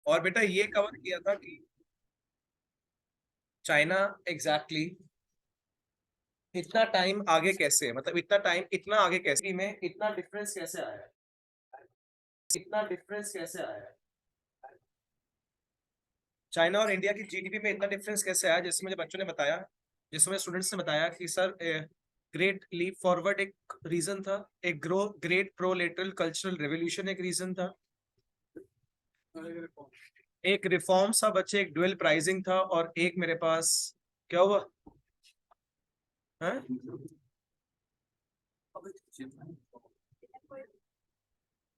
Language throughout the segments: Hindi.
और बेटा ये कवर किया था कि चाइना एग्जैक्टली इतना टाइम आगे कैसे, मतलब इतना टाइम इतना आगे कैसे, में इतना डिफरेंस कैसे आया है, इतना डिफरेंस कैसे आया है, चाइना और इंडिया की जीडीपी में इतना डिफरेंस कैसे आया। जैसे मुझे बच्चों ने बताया, जिसमें स्टूडेंट्स ने बताया कि सर ग्रेट लीप फॉरवर्ड एक रीजन था, एक ग्रेट प्रोलेटरल कल्चरल रेवोल्यूशन एक रीजन था, एक रिफॉर्म सा बच्चे, एक ड्यूअल प्राइसिंग था, और एक मेरे पास क्या हुआ है?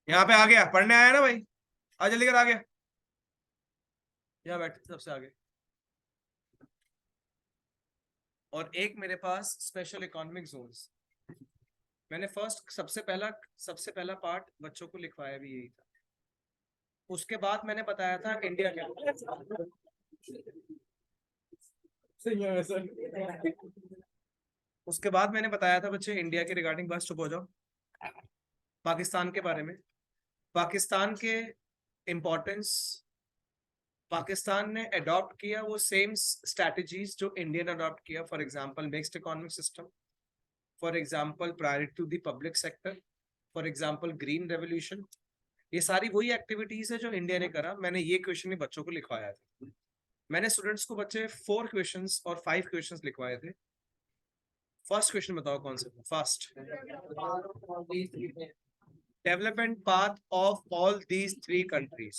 यहाँ पे आ गया, पढ़ने आया ना भाई, आ जल्दी कर, आ गया, यहाँ बैठ सबसे आगे। और एक मेरे पास स्पेशल इकोनॉमिक जोन्स। मैंने फर्स्ट सबसे पहला पार्ट बच्चों को लिखवाया भी यही था। उसके बाद मैंने बताया था इंडिया के, उसके बाद मैंने बताया था बच्चे इंडिया के रिगार्डिंग, बस चुप हो जाओ, पाकिस्तान के बारे में, पाकिस्तान के इम्पोर्टेंस। पाकिस्तान ने अडॉप्ट किया वो सेम स्ट्रैटेजीज जो इंडिया ने अडॉप्ट किया, for example mixed economic system, for example priority to the public sector, for example green revolution. ये सारी वही एक्टिविटीज है जो इंडिया ने करा। मैंने ये क्वेश्चन भी बच्चों को लिखवाया था। मैंने स्टूडेंट्स को बच्चे 4 क्वेश्चंस और 5 क्वेश्चंस लिखवाए थे। फर्स्ट क्वेश्चन बताओ कौन से, first, development path of all these 3 countries.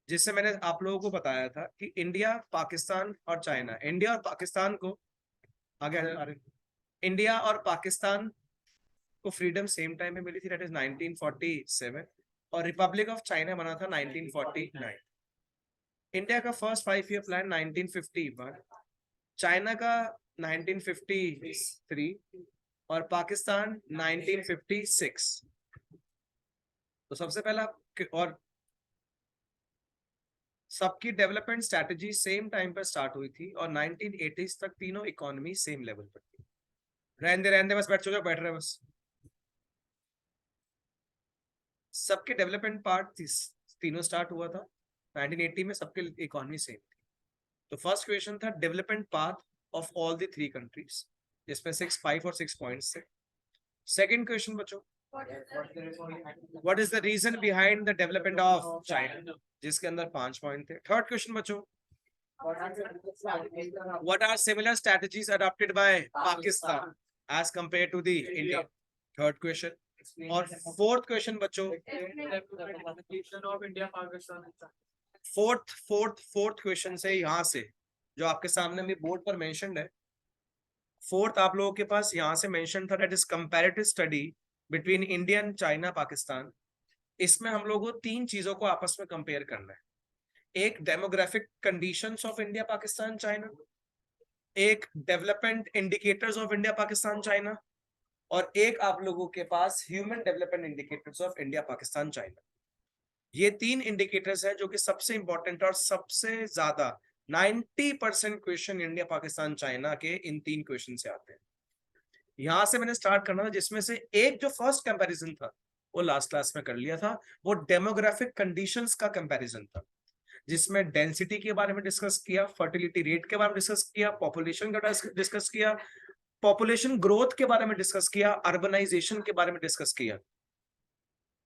जिससे मैंने आप लोगों को बताया था कि इंडिया, पाकिस्तान और चाइना, इंडिया और पाकिस्तान को आगे इंडिया और पाकिस्तान को फ्रीडम सेम टाइम में मिली थी, दैट इज 1947, और रिपब्लिक ऑफ चाइना बना था 1949। इंडिया का फर्स्ट 5 ईयर प्लान 1951, चाइना का 1953 और पाकिस्तान 1956। तो सबसे पहला, और सबकी डेवलपमेंट स्ट्रैटेजी सेम टाइम पर स्टार्ट हुई थी, और 1980s तक तीनों इकोनॉमी सेम लेवल पर थी। रहने दे बस, बैठ जाओ, बैठ रहे बस। सबके डेवलपमेंट पार्ट तीनों स्टार्ट हुआ था 1980 में, सबके इकोनॉमी सेम थी। तो फर्स्ट क्वेश्चन था development path of all the 3 countries, जिसमें 6, 5 और 6 पॉइंट्स थे। सेकंड क्वेश्चन बच्चों, what is the reason behind the development of China, जिसके अंदर 5 पॉइंट थे। थर्ड क्वेश्चन बच्चों, what are similar strategies adopted by Pakistan as compared to the India? Third question. और फोर्थ क्वेश्चन बच्चों, फोर्थ क्वेश्चन से यहाँ से जो आपके सामने भी बोर्ड पर मेंशन्ड है, फोर्थ आप लोगों के पास यहाँ से मेंशन था, that is comparative study between India and China Pakistan. इसमें हम लोगों को 3 चीजों को आपस में कंपेयर करना है। एक demographic conditions of India Pakistan China, एक development indicators of India Pakistan China, और एक आप लोगों के पास human development indicators of India Pakistan China. ये 3 इंडिकेटर्स है जो कि सबसे इंपॉर्टेंट और सबसे ज्यादा 90% क्वेश्चन इंडिया पाकिस्तान चाइना के इन 3 क्वेश्चन से आते हैं। यहां से मैंने स्टार्ट करना था, जिसमें से एक जो फर्स्ट कंपैरिजन था वो लास्ट क्लास में कर लिया था, वो डेमोग्राफिक कंडीशंस का कंपैरिजन था, जिसमें डेंसिटी के बारे में डिस्कस किया, फर्टिलिटी रेट के बारे में डिस्कस किया, पॉपुलेशन का डिस्कस किया, पॉपुलेशन ग्रोथ के बारे में डिस्कस किया, अर्बनाइजेशन के बारे में डिस्कस किया।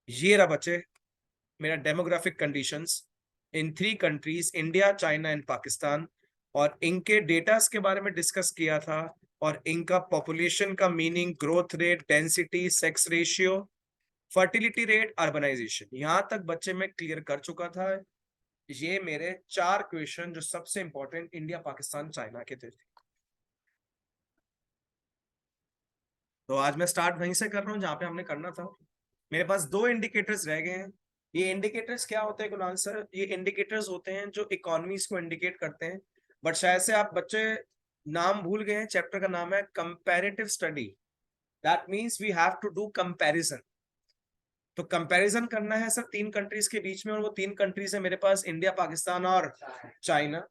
ये रहा बच्चे मेरा demographic conditions in 3 countries, India, China and Pakistan, और इनके डेटास के बारे में डिस्कस किया था, और इनका पॉपुलेशन का meaning, growth rate, density, sex ratio, fertility rate, urbanisation, यहां तक बच्चे में क्लियर कर चुका था। ये मेरे 4 क्वेश्चन जो सबसे इंपॉर्टेंट इंडिया, पाकिस्तान, चाइना के थे। तो आज मैं स्टार्ट वहीं से कर रहा हूं जहां पे हमने करना था। मेरे पास 2 इंडिकेटर्स रह गए हैं। ये इंडिकेटर्स क्या होते हैं कुणाल सर? ये इंडिकेटर्स होते हैं जो इकोनॉमीज को इंडिकेट करते हैं, बट शायद से आप बच्चे नाम भूल गए हैं। चैप्टर का नाम है comparative study, that means we have to do comparison. तो कंपैरिजन करना है सर 3 कंट्रीज के बीच में, और वो 3 कंट्रीज है मेरे पास इंडिया, पाकिस्तान और चाइना।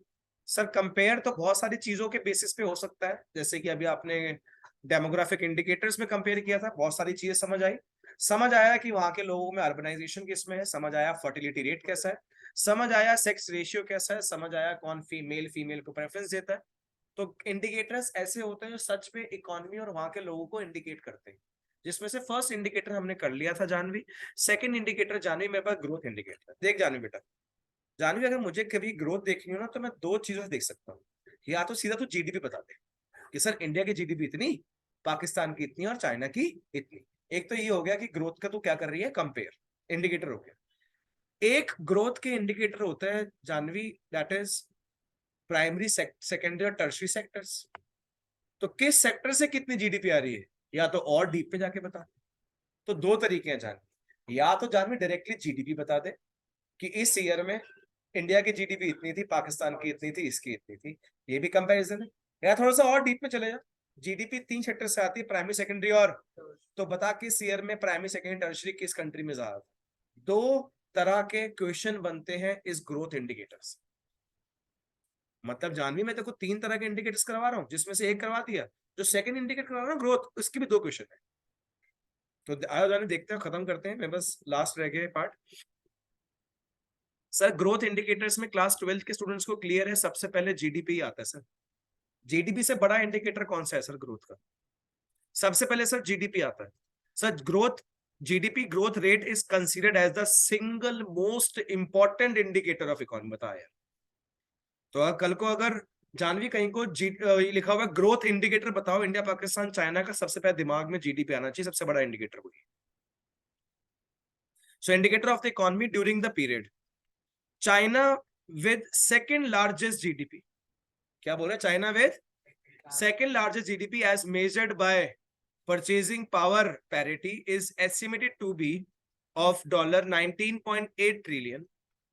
सर कंपेयर तो बहुत सारी चीजों के बेसिस पे हो सकता है, जैसे कि अभी आपने डेमोग्राफिक इंडिकेटर्स में कंपेयर किया था, बहुत सारी चीजें समझ आई। समझ आया कि वहां के लोगों में अर्बनाइजेशन किसमें है, समझ आया फर्टिलिटी रेट कैसा है, समझ आया सेक्स रेशियो कैसा है, समझ आया कौन फीमेल को प्रेफरेंस देता है। तो इंडिकेटर्स ऐसे होते हैं जो सच में इकोनॉमी और वहां के लोगों को इंडिकेट करते हैं, जिसमें से फर्स्ट इंडिकेटर हमने कर लिया था जानवी। सेकंड इंडिकेटर जानवी मेरे पास ग्रोथ इंडिकेटर। देख जानवी बेटा, जानवी अगर मुझे कभी ग्रोथ देखनी हो ना तो मैं दो चीजों से देख सकता हूँ। या तो सीधा तो जीडीपी बता दे कि सर इंडिया की जीडीपी इतनी, पाकिस्तान की इतनी और चाइना की इतनी। एक तो ये हो गया कि ग्रोथ का तू क्या कर रही है कंपेयर, इंडिकेटर हो गया। एक ग्रोथ के इंडिकेटर होता है Janvi, that is primary secondary और टर्शरी सेक्टर्स। तो किस सेक्टर से कितनी जीडीपी आ रही है, या तो और डीप पे जाके बता। तो दो तरीके हैं जानवी, या तो जानवी डायरेक्टली जीडीपी बता दे कि इस ईयर में इंडिया की जीडीपी इतनी थी, पाकिस्तान की इतनी थी, इसकी इतनी थी, ये भी कंपैरिजन है। या थोड़ा सा और डीप में चले जा, जीडीपी 3 सेक्टर से आती है, प्राइमरी सेकेंडरी और, तो बता किस ईयर में प्राइमरी सेकेंडरी टर्शरी किस कंट्री में ज्यादा। दो तरह के क्वेश्चन बनते हैं इस ग्रोथ इंडिकेटर्स। मतलब जानवी मैं देखो 3 तरह के इंडिकेटर्स करवा रहा हूं, जिसमें से एक करवा दिया, जो सेकंड इंडिकेटर करवा रहा हूं ग्रोथ, उसकी भी 2 क्वेश्चन है। तो आयो जानवी देखते हैं, खत्म करते हैं, मैं बस लास्ट रह गए पार्ट। सर ग्रोथ इंडिकेटर्स में क्लास 12 के स्टूडेंट्स को क्लियर है, सबसे पहले जीडीपी आता है सर। जीडीपी से बड़ा इंडिकेटर कौन सा है सर ग्रोथ का? सबसे पहले सर जीडीपी आता है sir. Growth, GDP growth rate is considered as the single most important indicator of economy, बताया। तो कल को अगर जानवी कहीं को लिखा हुआ ग्रोथ इंडिकेटर बताओ इंडिया पाकिस्तान चाइना का, सबसे पहले दिमाग में जीडीपी आना चाहिए, सबसे बड़ा इंडिकेटर वही। So indicator of the economy during the period, China with second largest GDP, क्या बोल रहे हैं, China with second largest GDP as measured by purchasing power parity is estimated to be of $19.8 trillion.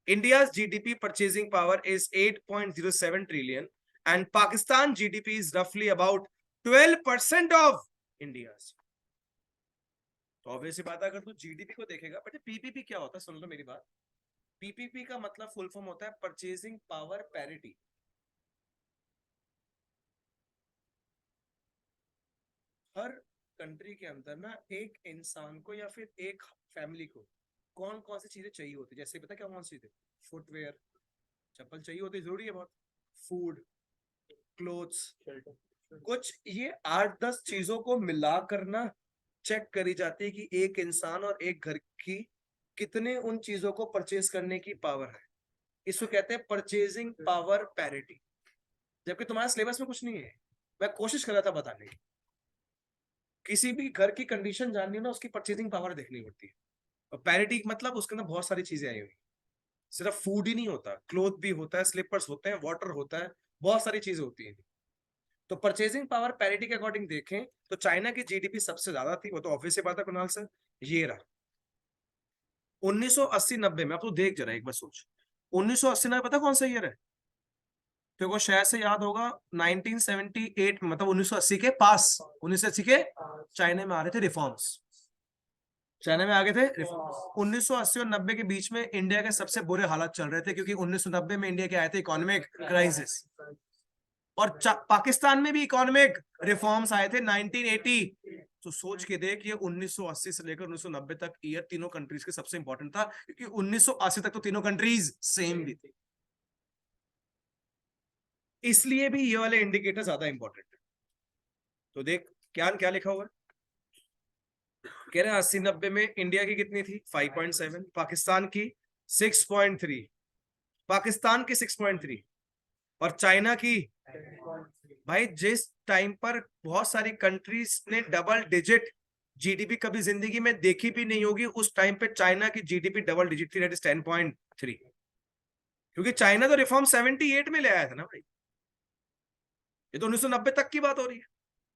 India's GDP purchasing power is 8.07 trillion and Pakistan GDP is roughly about 12% of India's. तो ऑब्वियसली बात अगर तू जीडीपी को देखेगा, बट पीपीपी क्या होता है सुन लो मेरी बात। पीपीपी का मतलब फुल फॉर्म होता है परचेजिंग पावर पैरिटी। हर कंट्री के अंदर ना एक इंसान को या फिर एक फैमिली को कौन कौन सी चीजें चाहिए होती है, जैसे पता क्या कौन सी चीजें, फुटवेयर, चप्पल चाहिए होती, जरूरी है बहुत, फूड, क्लोथ्स, कुछ ये 8-10 चीजों को मिला करना चेक करी जाती है कि एक इंसान और एक घर की कितने उन चीजों को परचेज करने की पावर है। इसको कहते हैं परचेजिंग पावर पैरिटी। जबकि तुम्हारे सिलेबस में कुछ नहीं है, मैं कोशिश कर रहा था बताने की। किसी भी घर की कंडीशन जाननी हो ना, उसकी परचेजिंग पावर देखनी पड़ती है। और पैरिटी मतलब उसके अंदर बहुत सारी चीजें आई हुई, सिर्फ फूड ही नहीं होता, क्लोथ भी होता है, स्लीपर्स होते हैं, वाटर होता है, बहुत सारी चीजें होती हैं। तो परचेजिंग पावर पैरिटी के अकॉर्डिंग देखें तो चाइना की जीडीपी सबसे ज्यादा थी, वो तो ऑब्वियस सी बात है कुणाल सर। ये रहा 1980-90 में, अब तो देख जरा एक बार सोच, 1980-90 पता कौन सा ईयर है तेरे को? शायद से याद होगा 1978, मतलब 1980 के पास, 1980 के चाइना में आ रहे थे रिफॉर्म्स, चाइना में आगे थे 1980 और 90 के बीच में इंडिया के सबसे बुरे हालात चल रहे थे, क्योंकि 1990 में इंडिया के आए थे इकोनॉमिक क्राइसिस, और पाकिस्तान में भी इकोनॉमिक रिफॉर्म्स आए थे 1980। तो सोच के देख, ये 1980 से लेकर 1990 तक ईयर तीनों कंट्रीज के सबसे इंपॉर्टेंट था, क्योंकि 1980 तक तो तीनों कंट्रीज सेम भी थी, इसलिए भी ये वाले इंडिकेटर ज्यादा इंपॉर्टेंट है। तो देख क्या क्या लिखा हुआ है, कह रहे हैं 80-90 में इंडिया की कितनी थी 5.7, पाकिस्तान की 6.3, पाकिस्तान की 6.3 और चाइना की, भाई जिस टाइम पर बहुत सारी कंट्रीज ने डबल डिजिट जीडीपी कभी जिंदगी में देखी भी नहीं होगी, उस टाइम पे चाइना की जीडीपी डबल डिजिट थी, दैट इज 10.3। क्योंकि चाइना तो रिफॉर्म 78 में ले आया था ना भाई, ये तो 1990 तक की बात हो रही है,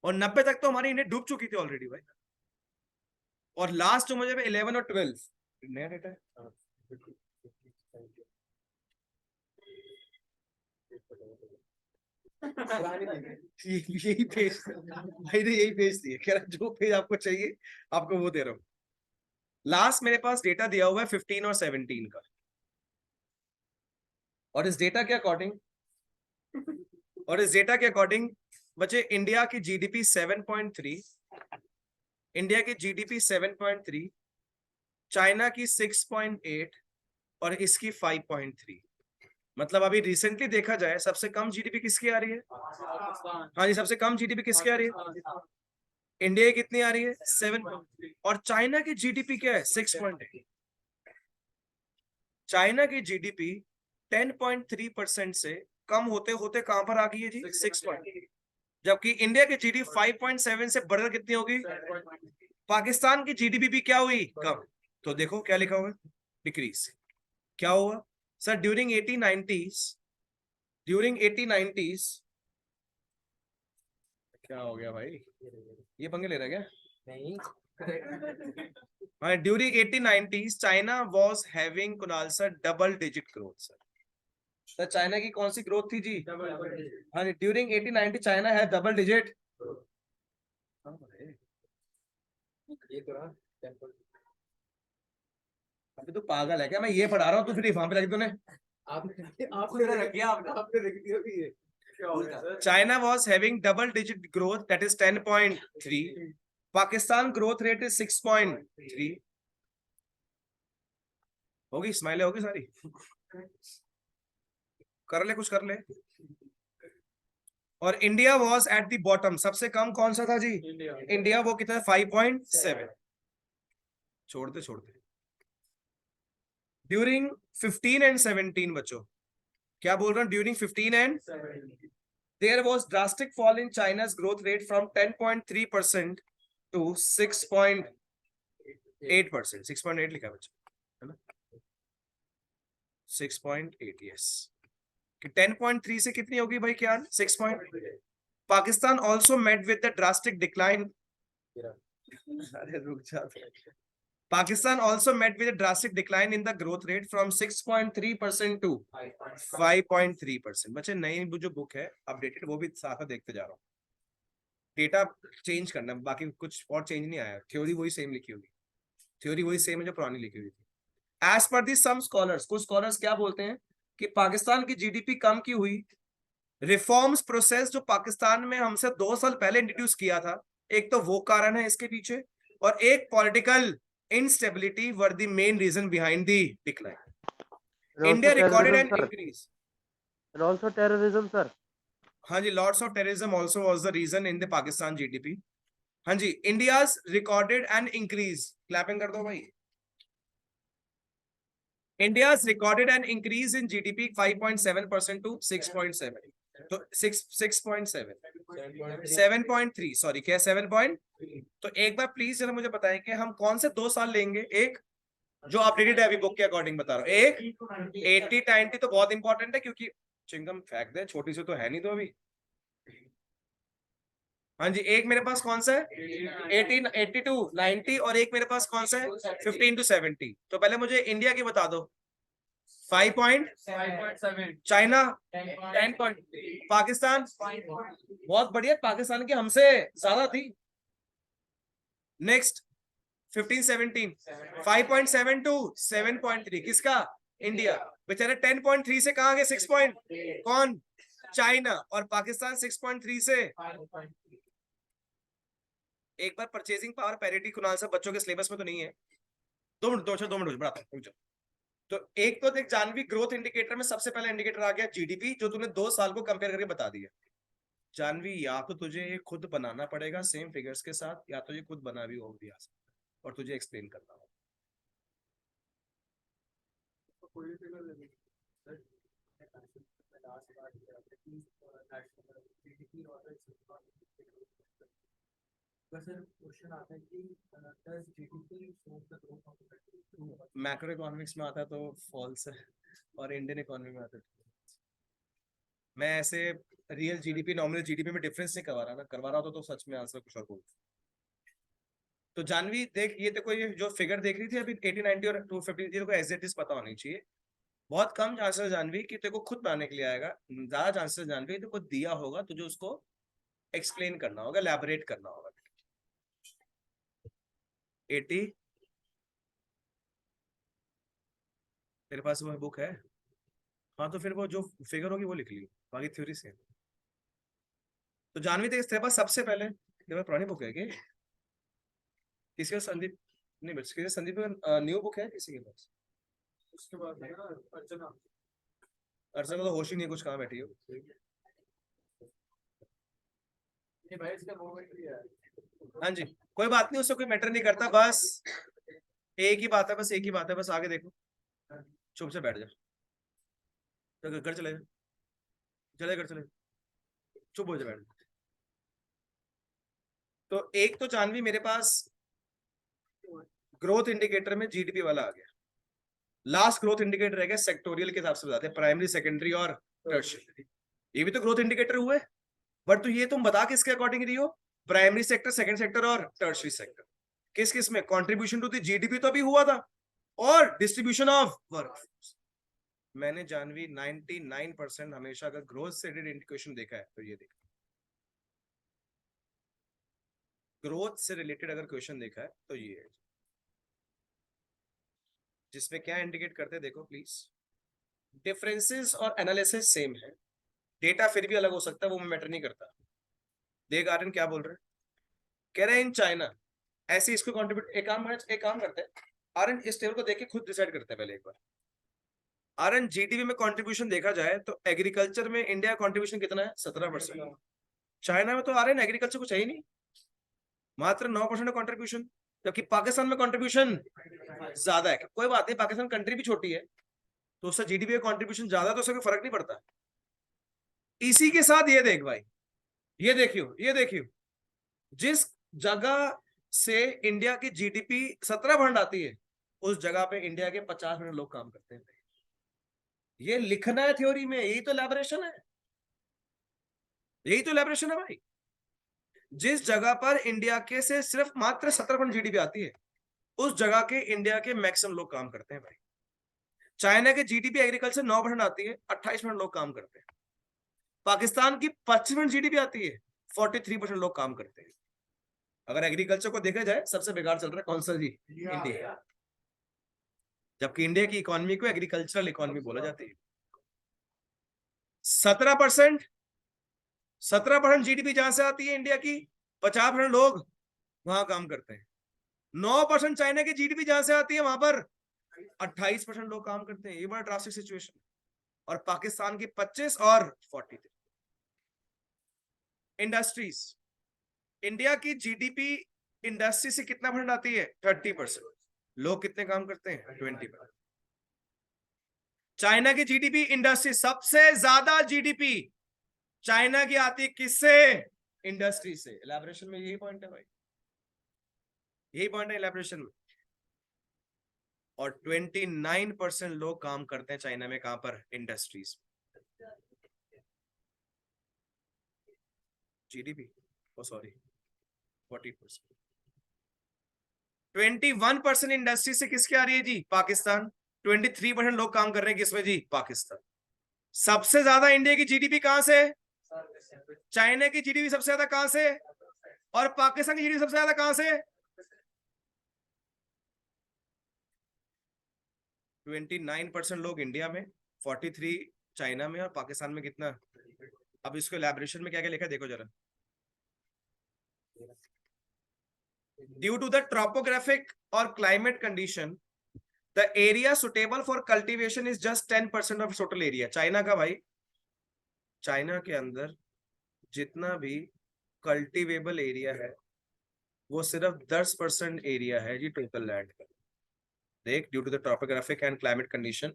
और 90 तक तो हमारी इंडिया डूब चुकी थी ऑलरेडी भाई। और लास्ट जो मुझे 11 और 12 नया डेटा है, यही पेज भाई ने यही पेज दिए, कह रहा जो पेज आपको चाहिए आपको वो दे रहा हूं। लास्ट मेरे पास डेटा दिया हुआ है 15 और 17 का, और इस डेटा के अकॉर्डिंग बच्चे इंडिया की जीडीपी 7.3, इंडिया की जीडीपी 7.3, चाइना की 6.8 और इसकी 5.3। मतलब अभी रिसेंटली देखा जाए सबसे कम जीडीपी किसकी आ रही है? हाँ जी, सबसे कम जीडीपी किसकी आ रही है? इंडिया की कितनी आ रही है? 7। और चाइना की जीडीपी क्या है? 6.8। चाइना की जीडीपी 10.3% से कम होते होते कहां पर आ गई है जी? 6 जबकि इंडिया की जीडीपी 5.7 से बढ़कर कितनी होगी? पाकिस्तान की जीडीपी भी क्या हुई? कम। तो देखो क्या लिखा हुआ है, डिक्रीज। क्या हुआ सर? ड्यूरिंग 1890s क्या हो गया भाई? ये पंगे ले रहा है क्या? नहीं। हाँ, during 1890s China was having, Kunal sir, double digit growth sir. तो चाइना की कौन सी ग्रोथ थी जी? हाँ जी, ड्यूरिंग 1890 चाइना है डबल डिजिट। अभी तो पागल है क्या? मैं ये पढ़ा रहा हूँ तो फिर वहां पे लगे तूने। आपने रख दिया, आपने रख दिया भी ये। China was having double digit growth, that is 10.3. Pakistan growth rate is 6.3. होगी स्माइलें होगी सारी। कर ले, कुछ कर ले। और India was at the bottom, सबसे कम कौन सा था जी? इंडिया वो कितना? 5.7। छोड़ते छोड़ते ड्यूरिंग 15 एंड 17 बच्चों, क्या बोल रहा हूं? During 15 and there was drastic fall in China's growth rate from 10.3% to 6.8%। 6.8 लिखा है बच्चा, है ना? 6.8, यस। 10.3 से कितनी होगी भाई? क्या 6 point? Pakistan also met with the drastic decline. अरे रुक जा। Pakistan also met with a drastic decline in the growth rate from 6.3% to 5.3%। बच्चे नई जो बुक है अपडेटेड, वो भी साथ में देखते जा रहा हूँ। डेटा चेंज करना, बाकी कुछ और चेंज नहीं आया, थ्योरी वही सेम लिखी होगी। थ्योरी वही सेम है जो पुरानी लिखी हुई थी। एज पर दी सम स्कॉलर्स, कुछ स्कॉलर्स क्या बोलते हैं कि पाकिस्तान की जीडीपी कम की हुई रिफॉर्म्स प्रोसेस जो पाकिस्तान में हमसे 2 साल पहले इंट्रोड्यूस किया था, एक तो वो कारण है इसके पीछे, और एक political instability were the main reason behind the decline. India recorded an increase. And also terrorism, sir. हाँ जी, lots of terrorism also was the reason in the Pakistan GDP. हाँ जी, India's recorded an increase. Clapping कर दो भाई। India's recorded an increase in GDP 5.7% to 6.7. तो 6.7 7.3, सॉरी क्या 7 पॉइंट। तो एक बार प्लीज जरा मुझे बताएं कि हम कौन से 2 साल लेंगे? एक जो अपडेटेड है अभी बुक के अकॉर्डिंग बता रहा हूँ, एक 80-90 तो बहुत इंपॉर्टेंट है क्योंकि चिंगम फेंक दे, छोटी सी तो है नहीं तो अभी। हाँ जी, एक मेरे पास कौन सा है 18, 82, 90, और एक मेरे पास कौन सा है 15 to 70। तो पहले मुझे इंडिया की बता दो। 5.7। China 10 point. पाकिस्तान बहुत बढ़िया, पाकिस्तान की हमसे ज्यादा थी। नेक्स्ट 15-17 5.7 to 7.3 किसका? इंडिया। बेचारे 10.3 से कहां गए 6 पॉइंट? कौन? चाइना। और पाकिस्तान 6.3 से। एक बार परचेजिंग पावर पैरिटी कुणाल सब बच्चों के सिलेबस में तो नहीं है। 2 मिनट बढ़ाता हूं। तो एक तो देख जानवी, ग्रोथ इंडिकेटर में सबसे पहला इंडिकेटर आ गया जीडीपी, जो तूने 2 साल को कंपेयर करके बता दिया। जानवी, या तो तुझे ये खुद बनाना पड़ेगा सेम फिगर्स के साथ, या तो ये खुद बना भी हो भी आ सकता और तुझे एक्सप्लेन करना होगा। मैक्रो इकोनॉमिक्स में आता है तो फॉल्स है, और इंडियन इकोनॉमी में आता है। मैं ऐसे रियल जीडीपी नॉमिनल जीडीपी में डिफरेंस नहीं करवा रहा ना, करवा रहा होता तो सच में आंसर कुछ और बोलता। तो जानवी देख, ये देखो, ये जो फिगर देख रही थी अभी 80, 90 और 250, ये को एज इट इज पता होनी चाहिए। बहुत कम चांसेस जानवी कि तेरे को खुद बनाने के लिए आएगा, ज्यादा चांसेस जानवी तेरे को दिया होगा, तुझे उसको एक्सप्लेन करना होगा, एलैबोरेट करना होगा। 80 तेरे पास वो बुक है? हाँ, तो फिर वो जो फिगर होगी वो लिख ली, बाकी थ्योरी से। तो जानवी तेरे पास सबसे पहले, तेरे पास पुरानी बुक है क्या? किसी का संदीप नहीं, बस किसी संदीप का न्यू बुक है किसी के पास? उसके बाद अर्चना अर्चना तो होश ही नहीं, कुछ कहाँ बैठी हो भाई, इसका हाँ जी, कोई बात नहीं, उससे कोई मैटर नहीं करता, बस एक ही बात है, बस एक ही बात है, बस आगे देखो, चुप से बैठ जा, तो घर चले चले घर चले, चुप हो जा बैठ। तो एक तो जानवी मेरे पास ग्रोथ इंडिकेटर में जीडीपी वाला आ गया, लास्ट ग्रोथ इंडिकेटर रह गया सेक्टोरियल के हिसाब से बताते हैं, प्राइमरी सेकेंडरी और टर्शियरी, ये भी तो ग्रोथ इंडिकेटर हुए, बट तो ये तुम बता किसके अकॉर्डिंग रही हो, प्राइमरी सेक्टर, सेकंड सेक्टर और टर्शियरी सेक्टर, किस किस में कंट्रीब्यूशन टू द जीडीपी तो अभी हुआ था, और डिस्ट्रीब्यूशन ऑफ वर्क। मैंने जानवी 99% हमेशा अगर ग्रोथ से रिलेटेड इंडिकेशन देखा है तो ये देखा, ग्रोथ से रिलेटेड अगर क्वेश्चन देखा है तो ये है, जिसमें क्या इंडिकेट करते हैं देखो प्लीज, डिफरेंसेस और एनालिसिस सेम है, डेटा फिर भी अलग हो सकता है, वो मैटर नहीं करता। देख आर्यन क्या बोल रहे हैं, कह रहे हैं इन चाइना, ऐसे इसको कंट्रीब्यूट, एक काम करते हैं आर्यन, इस टेबल को देख के खुद डिसाइड करते हैं पहले एक बार। आर्यन जीडीपी में कंट्रीब्यूशन देखा जाए तो एग्रीकल्चर में इंडिया कंट्रीब्यूशन कितना है, 17%, चाइना में तो आर्यन एग्रीकल्चर कुछ है ही नहीं, मात्र 9% कंट्रीब्यूशन, जबकि पाकिस्तान में कंट्रीब्यूशन ज्यादा है। कोई बात नहीं, पाकिस्तान कंट्री भी छोटी है, तो उससे जीडीपी का कंट्रीब्यूशन ज्यादा है, तो उससे कोई फर्क नहीं पड़ता। इसी के साथ ये देख भाई, ये देखियो जिस जगह से इंडिया की जीडीपी 17% आती है, उस जगह पे इंडिया के 50% लोग काम करते हैं। ये लिखना है थ्योरी में, यही तो एलैबोरेशन है, यही तो एलैबोरेशन है भाई। जिस जगह पर इंडिया के से सिर्फ मात्र 17% जीडीपी आती है, उस जगह के इंडिया के मैक्सिमम लोग काम करते हैं भाई। चाइना के जीडीपी एग्रीकल्चर 9% आती है, 28% लोग काम करते हैं। पाकिस्तान की 25% जीडीपी आती है, 43% लोग काम करते हैं। अगर एग्रीकल्चर को देखा जाए सबसे बेकार चल रहा है कौन सा जी, इंडिया, जबकि इंडिया की इकोनॉमी को एग्रीकल्चरल इकोनॉमी बोला जाती है। 17% 17% जीडीपी जहां से आती है इंडिया की, 50% लोग वहां काम करते हैं। 9% चाइना की जीडीपी जहां से आती है, वहां पर 28% लोग काम करते हैं। ये बड़ा ड्रास्टिक सिचुएशन। और पाकिस्तान की 25 और 43। इंडस्ट्रीज, इंडिया की जीडीपी इंडस्ट्री से कितना परसेंट आती है, 30%, लोग कितने काम करते हैं, 20%। चाइना की जीडीपी इंडस्ट्री, सबसे ज्यादा जीडीपी चाइना की आती है किससे, इंडस्ट्री से। इलैबोरेशन में यही पॉइंट है भाई, यही पॉइंट है इलैबोरेशन में। और 29% लोग काम करते हैं चाइना में, कहां पर, इंडस्ट्रीज। जीडीपी, ओ सॉरी, 40%। 21% इंडस्ट्री से किसकी आ रही है जी, पाकिस्तान। 23% लोग काम कर रहे हैं किसमें जी, पाकिस्तान। सबसे ज्यादा इंडिया की जीडीपी कहां से, चाइना की जीडीपी सबसे ज्यादा कहां से, और पाकिस्तान की जीडीपी सबसे ज्यादा कहां से, 29% लोग इंडिया में, 43 चाइना में, और पाकिस्तान में कितना। अब इसको इलैबोरेशन में क्या क्या लिखा है देखो जरा। ड्यू टू द ट्रोपोग्राफिक और climate condition, the area suitable for cultivation is just 10% of total area. China का भाई, चाइना के अंदर जितना भी कल्टीवेबल एरिया है वो सिर्फ 10% एरिया है जी टोटल लैंड का। देख, due to the topographic and climate condition,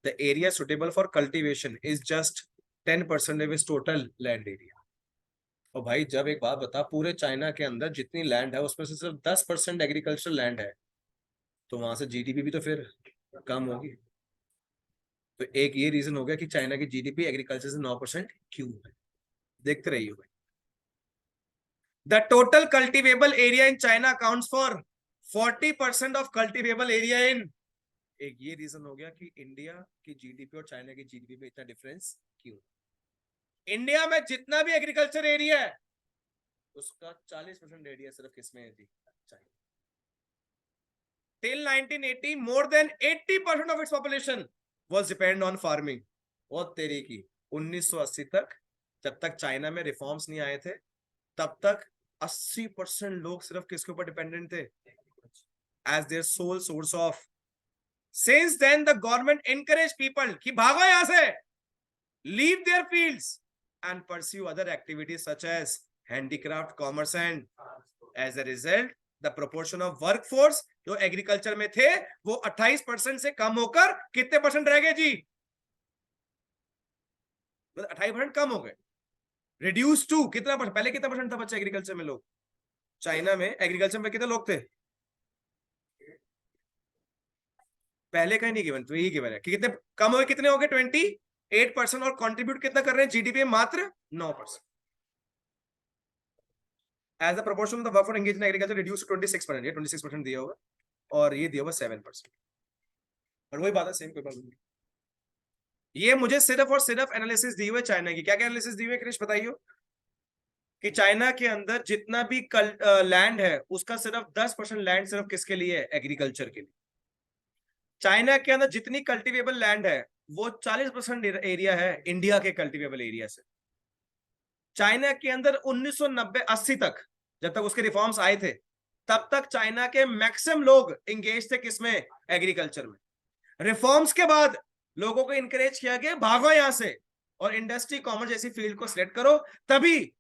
the area suitable for cultivation is just 10% of is total land area. और भाई जब एक बात बता, पूरे चाइना के अंदर जितनी लैंड है उसमें से सिर्फ 10% एग्रीकल्चरल लैंड है, तो वहां से जीडीपी भी तो फिर कम होगी। तो एक ये रीजन हो गया कि चाइना की जीडीपी एग्रीकल्चर से 9% क्यों है। देखते रहिए भाई। The total cultivable area in China accounts for 40% of cultivable area in. एक ये रीजन हो गया कि इंडिया की जीडीपी और चाइना की जीडीपी में इतना डिफरेंस क्यों। इंडिया में जितना भी एग्रीकल्चर एरिया है उसका 40% एरिया सिर्फ किसमें है जी, China. Till 1980 more than 80% of its population was depend on farming. और तेरी की 1980 तक, जब तक चाइना में रिफॉर्म्स नहीं आए थे, तब तक 80% लोग सिर्फ किसके ऊपर डिपेंडेंट थे, as their sole source of Since then the government encouraged people कि भागो यहाँ से, leave their fields and pursue other activities such as handicraft, commerce, and as a result the proportion of workforce जो एग्रीकल्चर में थे वो 28% से कम होकर कितने परसेंट रह गए जी? 28% कम हो गए, रिड्यूस टू कितना परसेंट? पहले कितना परसेंट था बच्चे एग्रीकल्चर में लोग? चाइना में एग्रीकल्चर में कितने लोग थे पहले? का ही नहीं गिवन, तो यही गिवन है कि कितने कम हो गए, कितने हो गए? 28%, और कंट्रीब्यूट कितना कर रहे हैं जीडीपी? मात्र 9%. As a proportion of the workforce engaged in agriculture reduce to 26%. ये 26% दिया होगा और ये दिया हुआ 7%. और वही बात है, सेम, कोई बात नहीं. ये मुझे सिर्फ और सिर्फ एनालिसिस दी हुई चाइना की. क्या क्या एनालिसिस दी हुई है क्रिश बताइए? कि चाइना के अंदर जितना भी लैंड है उसका सिर्फ 10% लैंड सिर्फ किसके लिए है? एग्रीकल्चर के लिए. चाइना के अंदर जितनी कल्टीवेबल लैंड है वो 40% एरिया है इंडिया के कल्टीवेबल एरिया से. चाइना के अंदर 1990-80 तक, जब तक उसके रिफॉर्म्स आए थे, तब तक चाइना के मैक्सिमम लोग एंगेज थे किसमें? एग्रीकल्चर में. रिफॉर्म्स के बाद लोगों को इंकरेज किया गया भागो यहां से और इंडस्ट्री, कॉमर्स जैसी फील्ड को सिलेक्ट करो. तभी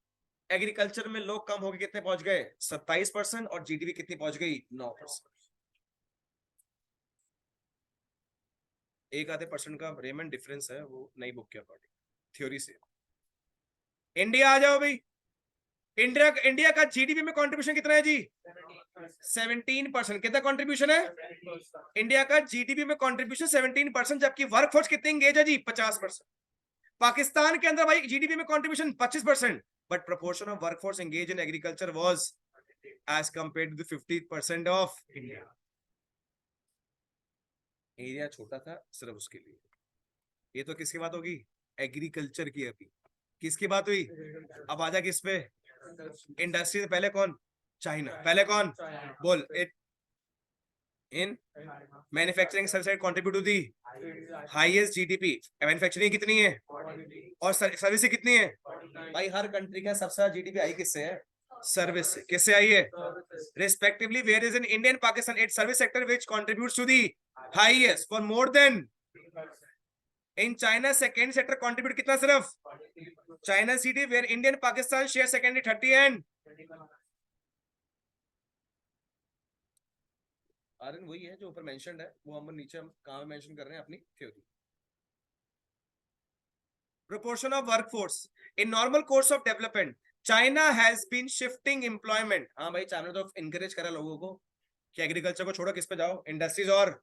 एग्रीकल्चर में लोग कम हो गए, कितने पहुंच गए? 27%. और जीडीपी कितनी पहुंच गई? 9%. एक आधे परसेंट का रेमन डिफरेंस है, वो नई बुक के अकॉर्डिंग, थ्योरी से. इंडिया आ जाओ भाई. इंडिया का जीडीपी में कंट्रीब्यूशन कितना है जी? 17%. कितना कंट्रीब्यूशन है इंडिया का जीडीपी में? कंट्रीब्यूशन 17%. जबकि वर्कफोर्स कितने एंगेज है जी? 50%. पाकिस्तान के अंदर भाई जीडीपी में contribution 25%, but proportion of workforce engage in agriculture was as compared to 50% of India. Area छोटा था सिर्फ उसके लिए. ये तो किसकी बात होगी? एग्रीकल्चर की. अभी किसकी बात हुई? अब आजा किस पे? इंडस्ट्री से पहले कौन? चाइना. पहले कौन? बोल. It in manufacturing side contribute to the highest GDP. Manufacturing कितनी है और सर्विस कितनी है? भाई हर कंट्री का सबसे ज्यादा जीडीपी आई किससे है? सर्विस से. किससे आई है? Respectively where is in India and Pakistan it service sector which contributes to the highest for more than. In China second sector contribute कितना? सिर्फ China GDP where India and Pakistan share secondary 30 and आरएन वही है जो ऊपर मेंशन्ड है, वो हम नीचे हम कहां मेंशन कर रहे हैं अपनी theory. Proportion of workforce in normal course of development, China has been shifting employment. हाँ भाई, चाइना तो encourage करा लोगों को कि एग्रीकल्चर को छोड़ो, किस पे जाओ? इंडस्ट्रीज. और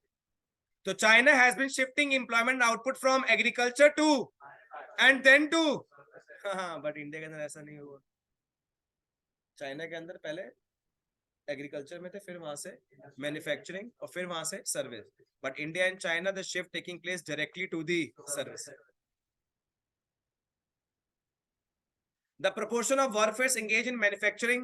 तो China has been shifting employment output from agriculture to and then to. हाँ, बट इंडिया के अंदर ऐसा नहीं हुआ. चाइना के अंदर पहले एग्रीकल्चर में थे, फिर वहां से मैन्युफैक्चरिंग और फिर वहां से service. But India and China the shift taking place directly to the service. The proportion of workforce engaged in manufacturing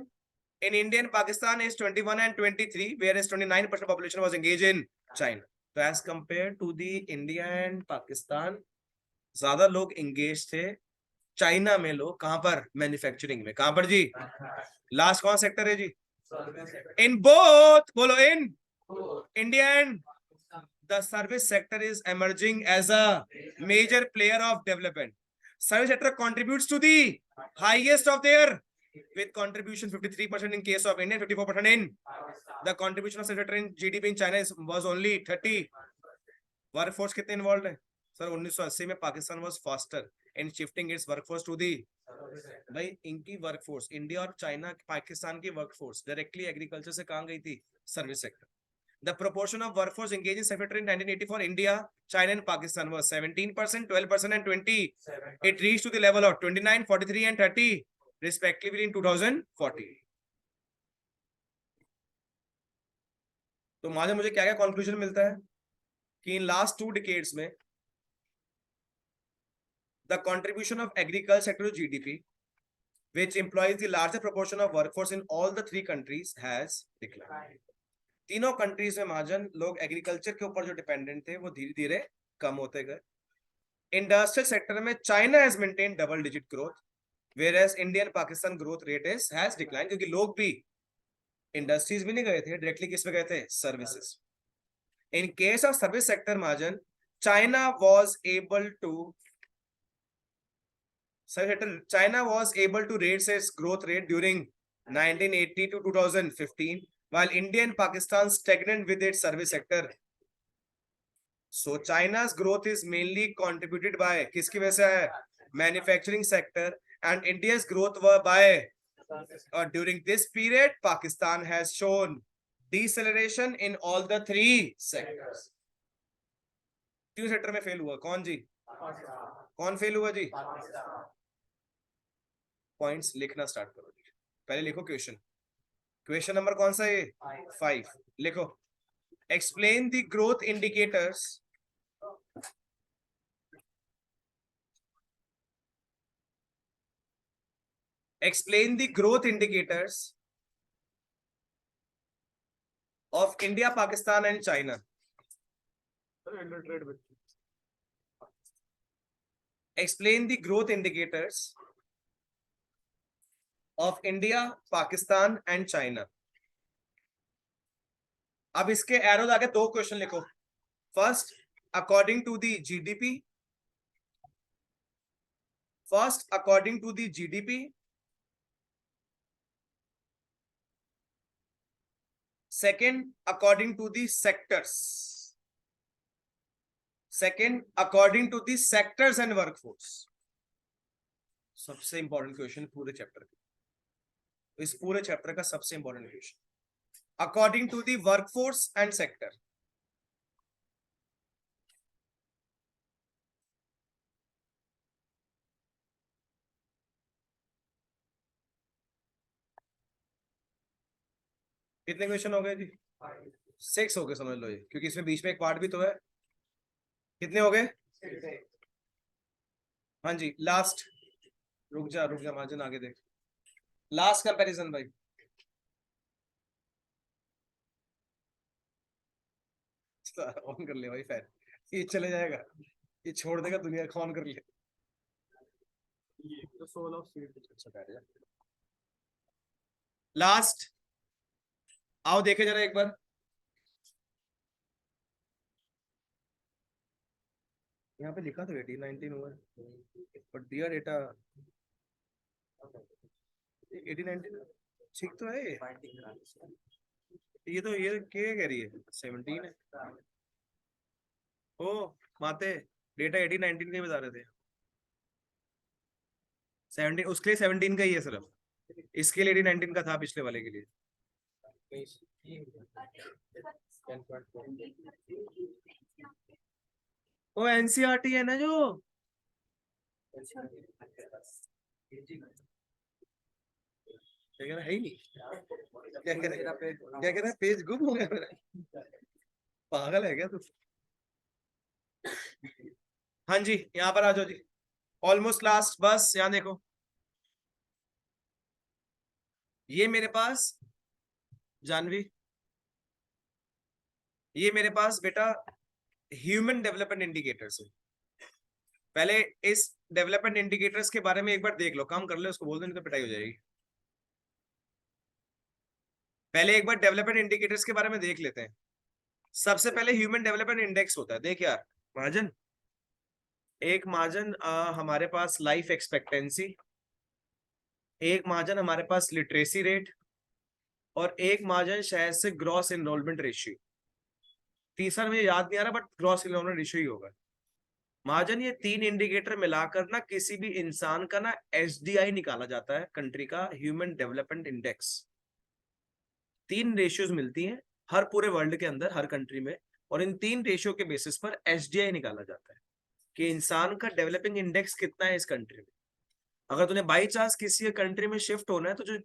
in India and Pakistan is 21 and 23, whereas 29% of population was engaged in China. So as compared to the India and Pakistan, ज्यादा लोग engaged थे चाइना में. लोग कहां पर? मैन्युफैक्चरिंग में. कहां पर जी? लास्ट कौन सेक्टर है जी? In both, बोलो. in India and the service sector is emerging as a major player of development. Service sector contributes to the highest of their, with contribution 53% in case of India, 54% in. The contribution of service sector in GDP in China was only 30. Workforce कितने involved है? सर 1980 में Pakistan was faster in shifting its workforce to the. भाई इनकी वर्कफोर्स, इंडिया और चाइना पाकिस्तान की वर्कफोर्स डायरेक्टली एग्रीकल्चर से कहां गई थी? Service sector. The proportion of workforce engaged in service sector in 1984 India, China and Pakistan was 17%, 12% and 20. It reached to the level of 29, 43 and 30 respectively in 2040. तो मुझे क्या क्या कंक्लूजन मिलता है कि इन लास्ट 2 decades में the contribution of agriculture sector to GDP, which employs the larger proportion of workforce in all the 3 countries, has declined. तीनों कंट्रीज में महाजन लोग एग्रीकल्चर के ऊपर जो डिपेंडेंट थे वो धीरे धीरे कम होते गए. इंडस्ट्रियल सेक्टर में China has maintain double digit growth, whereas India and Pakistan growth rate has decline, क्योंकि लोग भी इंडस्ट्रीज भी नहीं गए थे डायरेक्टली, किस पे गए थे? Services. In case of service sector, Mahajan, China was able to raise its growth rate during 1980 to 2015, while India and Pakistan stagnant with its service sector. So China's growth is mainly contributed by किसकी वजह से है? Manufacturing sector, and India's growth were by during this period Pakistan has shown deceleration in all the three sectors. तीन सेक्टर में फेल हुआ कौन जी? कौन फेल हुआ जी? पॉइंट्स लिखना स्टार्ट करो जी। पहले लिखो क्वेश्चन नंबर कौन सा है? 5 लिखो। Explain the growth indicators of India, Pakistan and China. Explain the growth indicators of India, Pakistan and China. अब इसके एरोज आगे दो क्वेश्चन लिखो। First, according to the GDP, second according to the sectors, and workforce. सबसे इंपॉर्टेंट क्वेश्चन पूरे चैप्टर का, इस पूरे चैप्टर का सबसे important question, according to the workforce and sector. कितने क्वेश्चन हो गए जी? 6 हो गए, समझ लो ये, क्योंकि इसमें बीच में एक पार्ट भी तो है। कितने हो गए? हाँ जी, लास्ट, रुक जा महाजन, आगे देख, लास्ट कंपैरिजन भाई। ऑन कर ले भाई फैन, ये चले जाएगा, ये छोड़ देगा दुनिया को, ऑन कर ले। तो 16 सीट लास्ट, आओ देखे जरा एक बार। यहाँ पे लिखा तो 18 19 हुआ है, बट दिया डेटा 18 19 ठीक तो है। ये तो ये क्या कह रही है? 17 है। ओ माते, डेटा 18 19 का ही बता रहे थे। 17 उसके लिए 17 का ही है सिर्फ, इसके लिए 18 19 का था पिछले वाले के लिए। वो एनसीईआरटी है ना जो, क्या कह रहा है ही नहीं, क्या कह रहा है, पेज गुम हो गया मेरा, पागल है क्या तू? हाँ जी, यहाँ पर आ जाओ जी, ऑलमोस्ट लास्ट, बस यहाँ देखो, ये मेरे पास जानवी, ये मेरे पास बेटा ह्यूमन डेवलपमेंट इंडिकेटर्स है। पहले इस डेवलपमेंट इंडिकेटर्स के बारे में एक बार देख लो, काम कर ले, उसको बोल दो नहीं तो पिटाई हो जाएगी। पहले एक बार डेवलपमेंट इंडिकेटर्स के बारे में देख लेते हैं। सबसे पहले ह्यूमन डेवलपमेंट इंडेक्स होता है, देख यार महाजन, एक महाजन हमारे पास लाइफ एक्सपेक्टेंसी, एक महाजन हमारे पास लिटरेसी रेट, और एक महाजन शायद से ग्रॉस एनरोलमेंट रेशियो, तीसरा मुझे याद नहीं आ रहा, बट ग्रॉस एनरोलमेंट रेशियो ही होगा। महाजन ये 3 इंडिकेटर मिलाकर ना किसी भी इंसान का ना एसडीआई निकाला जाता है, कंट्री का ह्यूमन डेवलपमेंट इंडेक्स। 3 रेशियोज मिलती हैं हर पूरे वर्ल्ड के अंदर, हर कंट्री में, और इन 3 रेशियो के बेसिस पर एसडीआई निकाला जाता है कि इंसान का डेवलपिंग इंडेक्स कितना है इस कंट्री में। अगर तुम्हें बाई चांस किसी कंट्री में शिफ्ट होना है तो जो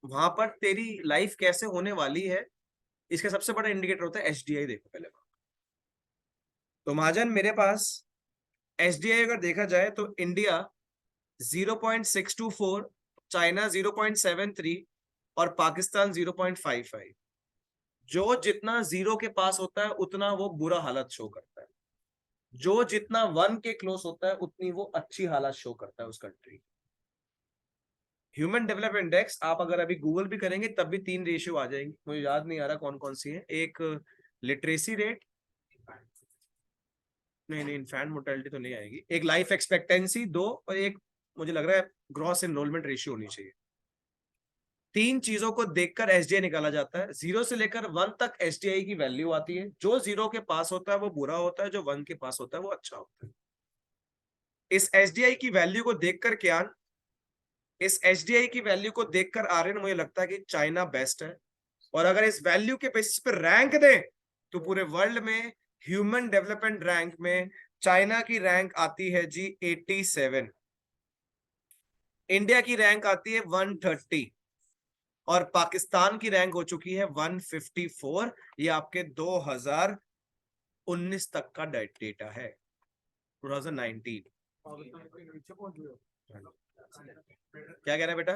वहां पर तेरी लाइफ कैसे होने वाली है, इसका सबसे बड़ा इंडिकेटर होता है एसडीआई। देखो पहले तो महाजन मेरे पास एसडीआई अगर देखा जाए तो इंडिया 0.624, चाइना 0.73 और पाकिस्तान 0.55। जो जितना 0 के पास होता है उतना वो बुरा हालत शो करता है, जो जितना 1 के क्लोज होता है उतनी वो अच्छी हालत शो करता है उस कंट्री। ह्यूमन डेवलपमेंट इंडेक्स आप अगर अभी गूगल भी करेंगे तब भी 3 रेशियो आ जाएंगे, मुझे याद नहीं आ रहा कौन कौन सी है। एक लिटरेसी रेट, नहीं इन्फेंट मोर्टेलिटी तो नहीं आएगी। एक लाइफ एक्सपेक्टेंसी 2, और एक मुझे लग रहा है ग्रॉस एनरोलमेंट रेशियो होनी चाहिए। 3 चीजों को देखकर एसडीआई निकाला जाता है। 0 से लेकर 1 तक एसडीआई की वैल्यू आती है। जो 0 के पास होता है वो बुरा होता है, जो 1 के पास होता है वो अच्छा होता है। इस एसडीआई की वैल्यू को देखकर क्या, इस एसडीआई की वैल्यू को देखकर आर्यन मुझे लगता है कि चाइना बेस्ट है। और अगर इस वैल्यू के बेसिस पर रैंक दे तो पूरे वर्ल्ड में ह्यूमन डेवलपमेंट रैंक में चाइना की रैंक आती है जी 87, इंडिया की रैंक आती है 130, और पाकिस्तान की रैंक हो चुकी है 154। ये आपके 2019 तक का डेटा है, 2019। क्या कह रहा है बेटा?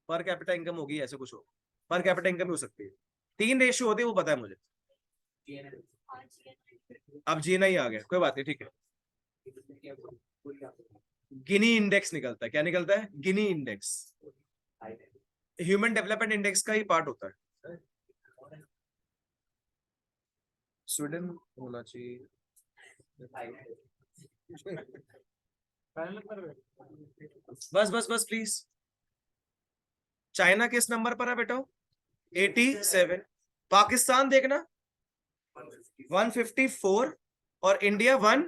पर कैपिटा इनकम होगी, ऐसे कुछ हो, पर कैपिटा इनकम हो सकती है। 3 रेशियो होते हैं, वो पता है मुझे। अब जीएनआई आ गया, कोई बात नहीं, ठीक है। गिनी इंडेक्स निकलता है। क्या निकलता है? Gini index human development index का ही पार्ट होता है। स्वीडन होना चाहिए। बस बस बस प्लीज। चाइना किस नंबर पर है बेटा? 87। पाकिस्तान देखना 154 और इंडिया 1।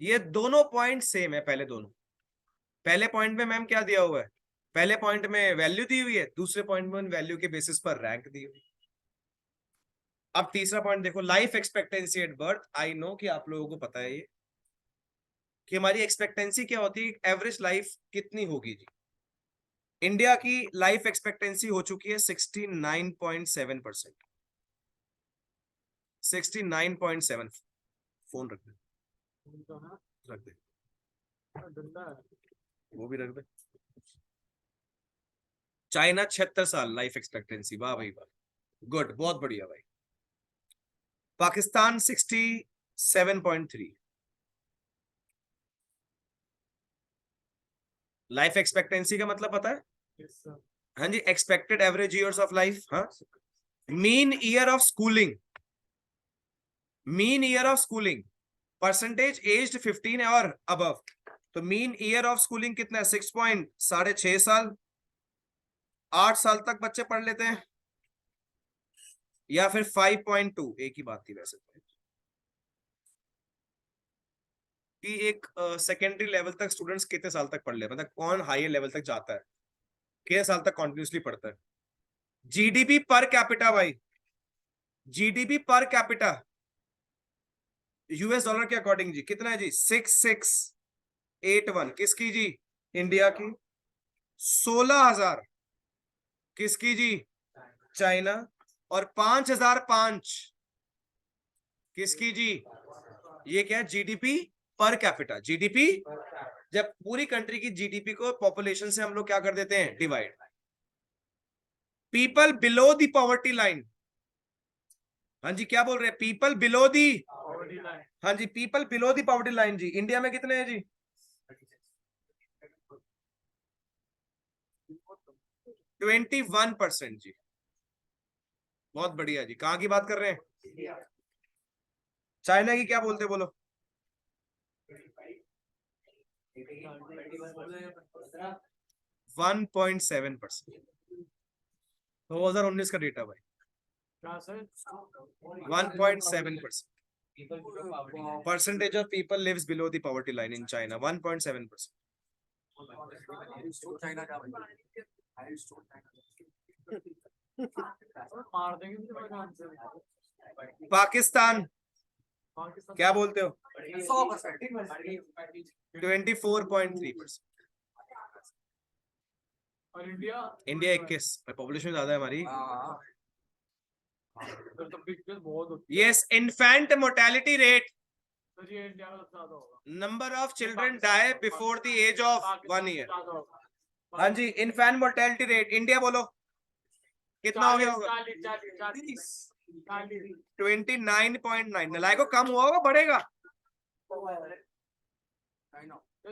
ये दोनों पॉइंट सेम है। पहले दोनों, पहले पॉइंट में मैम क्या दिया हुआ है? पहले पॉइंट में वैल्यू दी हुई है, दूसरे पॉइंट में वैल्यू के बेसिस पर रैंक दी हुई। अब तीसरा पॉइंट देखो, life expectancy at birth. I know कि आप लोगों को पता है ये कि हमारी एक्सपेक्टेंसी क्या होती है, एवरेज लाइफ कितनी होगी जी। इंडिया की लाइफ एक्सपेक्टेंसी हो चुकी है 69.7%। 69.7। फोन रख दे, रख दे, वो भी रख दे। चाइना 76 साल लाइफ एक्सपेक्टेंसी, वाह भाई वाह, गुड, बहुत बढ़िया भाई। पाकिस्तान 67.3 लाइफ एक्सपेक्टेंसी का मतलब पता है? हाँ जी, expected average years of life. हाँ, mean year of schooling, mean year of schooling, percentage aged 15 है और अबव, तो मीन ईयर ऑफ स्कूलिंग कितना है? 6.6 साल। 8 साल तक बच्चे पढ़ लेते हैं, या फिर 5.2, एक ही बात थी वैसे तो। कि एक सेकेंडरी लेवल तक स्टूडेंट्स कितने साल तक पढ़ ले, मतलब कौन हायर लेवल तक जाता है, कितने साल तक कॉन्टिन्यूसली पढ़ता है। जीडीपी पर कैपिटा भाई, GDP per capita US dollar के अकॉर्डिंग जी कितना है जी? 6681। किसकी जी? इंडिया की। 16,000 किसकी जी? चाइना। और 5,005 किसकी जी? ये क्या है? GDP per capita. जीडीपी, जब पूरी कंट्री की जीडीपी को पॉपुलेशन से हम लोग क्या कर देते हैं? Divide. People below the poverty line, हाँ जी क्या बोल रहे हैं? पीपल बिलो दी, हाँ जी people below the poverty line जी। इंडिया में कितने हैं जी? 21% जी, बहुत बढ़िया जी। कहाँ की बात कर रहे हैं? चाइना की क्या बोलते बोलो? 1.7%। 2019 का डेटा भाई, 1.7%। Percentage of people lives below the poverty line in China, 1.7%। Pakistan क्या बोलते हो? 24.3%। और इंडिया? इंडिया 21, पॉपुलेशन ज्यादा है हमारी। Yes, infant mortality rate, number of children die before the age of 1 year. हाँ जी, इन्फेंट मोर्टेलिटी रेट इंडिया बोलो कितना हो गया होगा? 29.9। नलायको कम हुआ होगा, बढ़ेगा?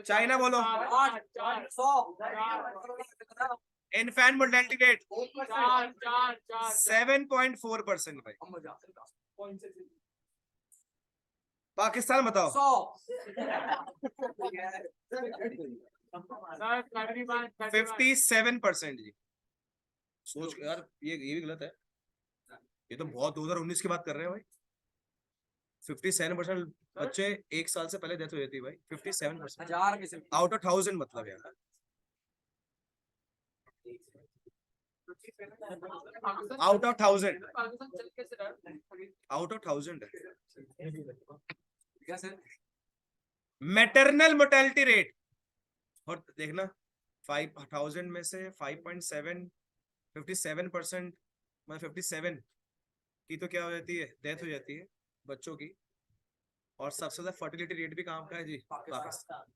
चाइना बोलो इनफैंट मोर्टेलिटी रेट 4 7.4% भाई। पाकिस्तान बताओ। 57% जी। सोच यार, ये भी गलत है, ये तो बहुत 2019 की बात कर रहे हैं भाई। 57% बच्चे 1 साल से पहले डेथ हो जाती है भाई। 57% 1000 में से आउट ऑफ 1000 मतलब यार, आउट ऑफ 1000, पाकिस्तान चल कैसे रहा है? आउट ऑफ 1000 है। क्या सर? मैटरनल मोर्टेलिटी रेट और देखना 5000 में से 5.7 57%, मतलब 57 की तो क्या हो जाती है, डेथ हो जाती है बच्चों की। और सबसे ज्यादा फर्टिलिटी रेट भी कहाँ का है जी, पाकिस्तान।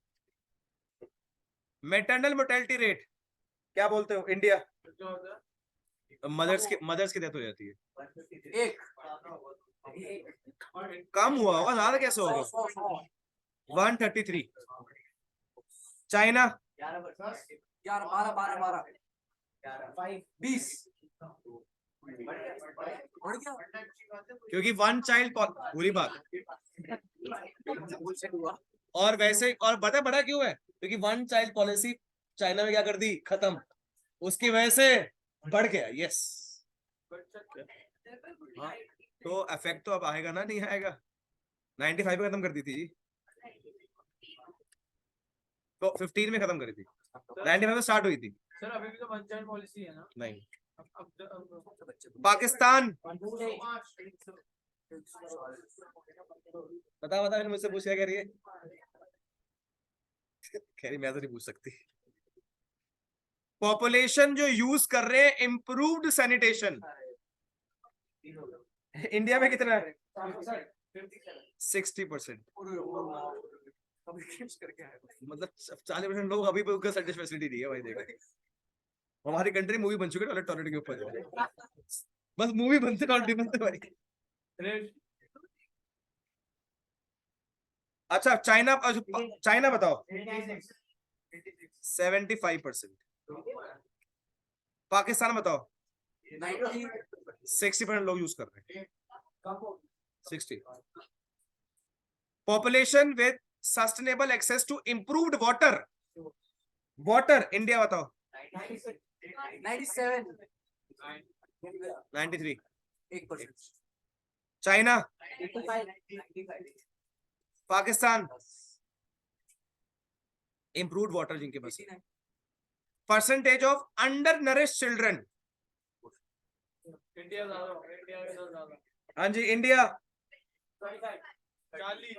मैटरनल मोर्टेलिटी रेट क्या बोलते हो, इंडिया। मदर्स की डेथ हो जाती है। एक कम हुआ होगा, ज्यादा कैसे होगा। 133। चाइना 11 12 12 20 बढ़ गया क्योंकि वन चाइल्ड बुरी बात। और वैसे और बता बड़ा क्यों है, क्योंकि वन चाइल्ड पॉलिसी चाइना में क्या कर दी, खत्म, उसकी वजह से बढ़ गया। यस, हाँ, तो इफेक्ट तो अब आएगा ना, नहीं आएगा। 95 में खत्म कर दी थी जी, तो 15 में खत्म करी थी। 95 में स्टार्ट हुई थी। सर अभी भी तो वन चाइल्ड पॉलिसी है ना? नहीं, अब पाकिस्तान बता मैंने मुझसे पूछा, कह रही है, कह रही मैं तो नहीं पूछ सकती। पॉपुलेशन जो यूज कर रहे हैं इंप्रूव्ड सैनिटेशन, इंडिया में कितना है, 60%। मतलब 40% लोग अभी भी उनका सैनिटेशन फैसिलिटी नहीं है भाई। देखो हमारी कंट्री मूवी बन चुकी है टॉयलेट टॉयलेट के ऊपर, बस मूवी बनते टॉयलेट बनते भाई। अच्छा चाइना, चाइना बताओ। 75%। पाकिस्तान बताओ। 60% लोग यूज कर रहे हैं। 60। Population with sustainable access to improved water, water India बताओ। 97 93। 1%। चाइना, पाकिस्तान इंप्रूव्ड वाटर जिनके पास। Percentage of under nourish children, India ज्यादा। हाँ जी इंडिया। 40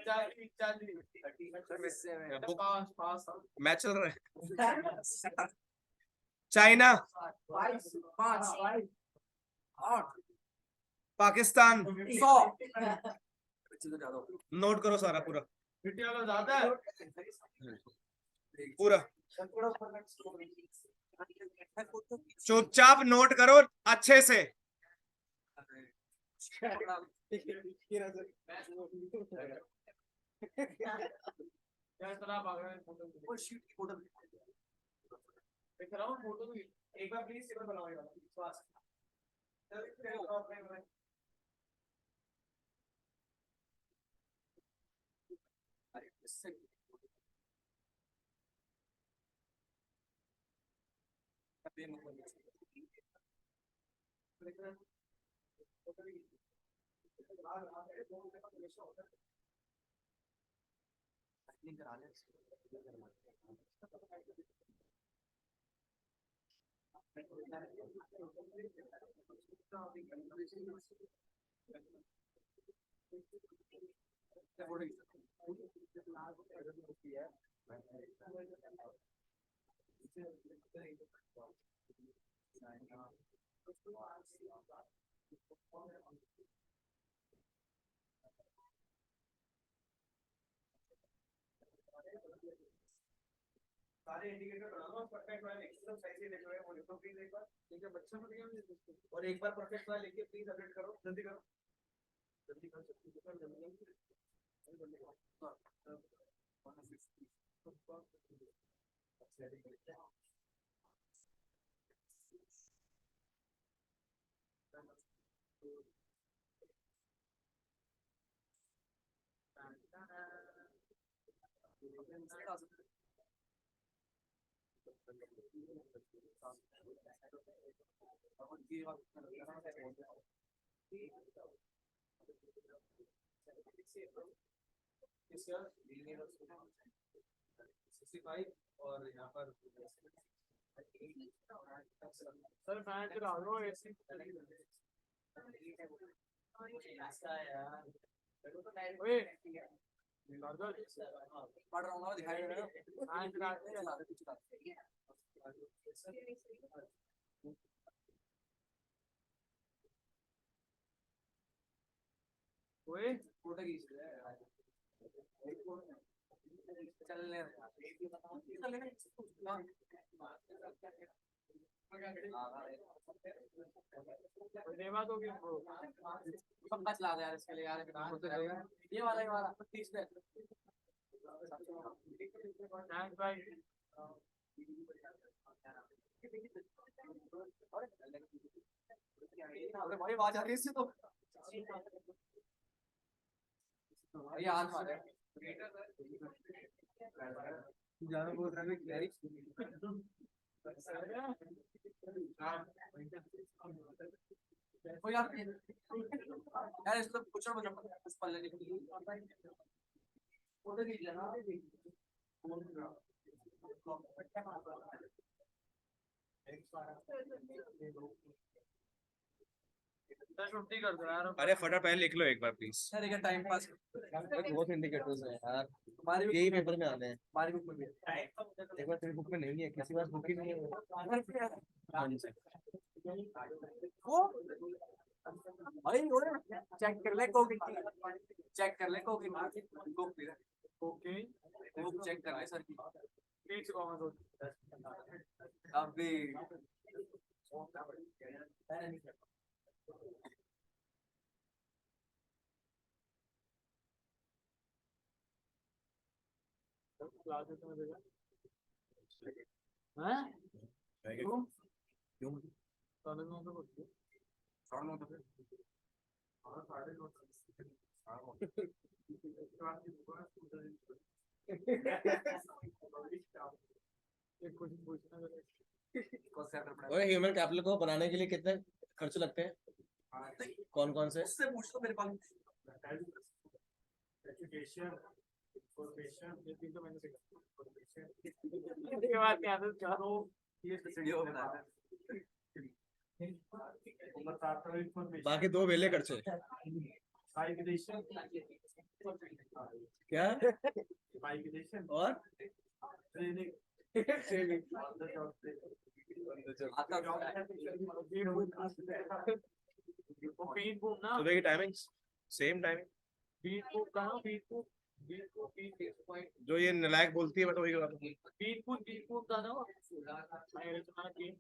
पास मैच चल रहा है। चाइना, 5 8 पाकिस्तान, 100 नोट करो सारा पूरा इंडिया का ज्यादा है पूरा, चुपचाप नोट करो अच्छे से। एक बार प्लीज टेबल बनाओ। सारे इंडिकेटर बना लो, परफेक्ट वाला एकदम सही से देखो, वो लिखो प्लीज एक बार, ठीक है बच्चों को दिया, और एक बार परफेक्ट वाला लिखिए प्लीज, अपडेट करो, जल्दी करो, जल्दी करो, जल्दी करो। और यहाँ पर सर फैन चला दो एसी ओए पढ़ रहा हूँ दिखाई दे रहा है फैन चला दो ओए फोटो खींच रहा है चलने देवा तो कि पंखा चला दे यार इसके लिए यार ये वाला 30 पे थैंक्स भाई अरे भाई आवाज आ रही है इससे तो ये हाथ मार ज्यादा बोल रहा है ओ यार यार इसको पूछो मुझे उस पल्ले निकली फोटो खींच लेना सर छुट्टी कर दो यार अरे फटाफट पहले लिख लो एक बार प्लीज। सर एक टाइम पास बहुत इंडिकेटर्स है यार, हमारी यही पेपर में आने हैं। हमारी बुक में भी एक बार तेरी बुक में नहीं है, किसी बार बुक ही नहीं है। हाँ जी सर। वो भाई ओए चेक कर ले कोकी चेक कर ले कोकी कोकी ओके बुक चेक कर ले सर की पीछ को मैं अभी क्लास में देगा हैं क्यों क्यों? कॉलेज में तो कुछ एक कुछ पूछना और ह्यूमन कैपिटल को बनाने के लिए कितने खर्च लगते हैं, कौन कौन से? उससे पूछ तो मेरे पास एजुकेशन इंफॉर्मेशन ये तीन तो मैंने सीखा इसके बाद क्या था चारों ये वीडियो बनाता है बाकी दो वेले खर्चे क्या और बीट बुक ना सुबह की timing same timing beat book का ना बीट बुक जो ये नालायक बोलती है मैं तो वही करता हूँ। बीट बुक का ना मेरे तुम्हारा गेम